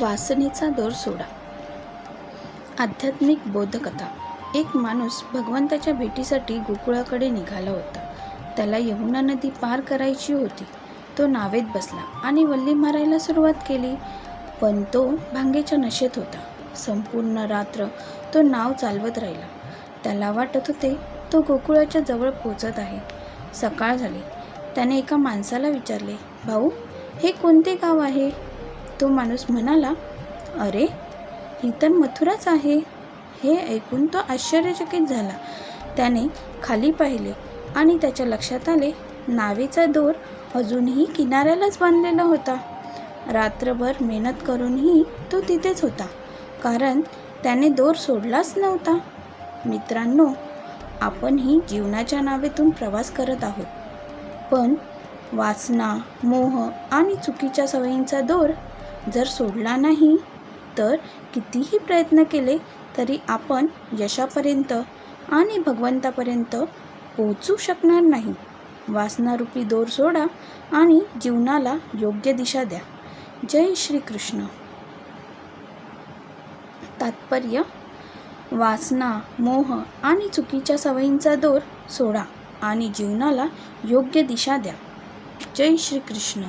वासनेचा दोर सोडा. आध्यात्मिक बोधकथा. एक माणूस भगवंताच्या भेटीसाठी गोकुळाकडे निघाला होता. त्याला यमुना नदी पार करायची होती. तो नावेत बसला आणि वल्ली मारायला सुरुवात केली, पण तो भांगेच्या नशेत होता. संपूर्ण रात्र तो नाव चालवत राहिला. त्याला वाटत होते तो गोकुळाच्या जवळ पोचत आहे. सकाळ झाली. त्याने एका माणसाला विचारले, भाऊ, हे कोणते गाव आहे? तो माणूस म्हणाला, अरे, ही तर मथुराच आहे. हे ऐकून तो आश्चर्यचकित झाला. त्याने खाली पाहिले आणि त्याच्या लक्षात आले, नावेचा दोर अजूनही किनाऱ्यालाच बांधलेला होता. रात्रभर मेहनत करूनही तो तिथेच होता, कारण त्याने दोर सोडलाच नव्हता. मित्रांनो, आपणही जीवनाच्या नावेतून प्रवास करत आहोत, पण वासना, मोह आणि चुकीच्या सवयींचा दोर जर सोडला नाही तर कितीही प्रयत्न केले तरी आपण यशापर्यंत आणि भगवंतापर्यंत पोहोचू शकणार नाही. वासनारूपी दोर सोडा आणि जीवनाला योग्य दिशा द्या. जय श्री कृष्ण. तात्पर्य: वासना, मोह आणि चुकीच्या सवयींचा दोर सोडा आणि जीवनाला योग्य दिशा द्या. जय श्री कृष्ण.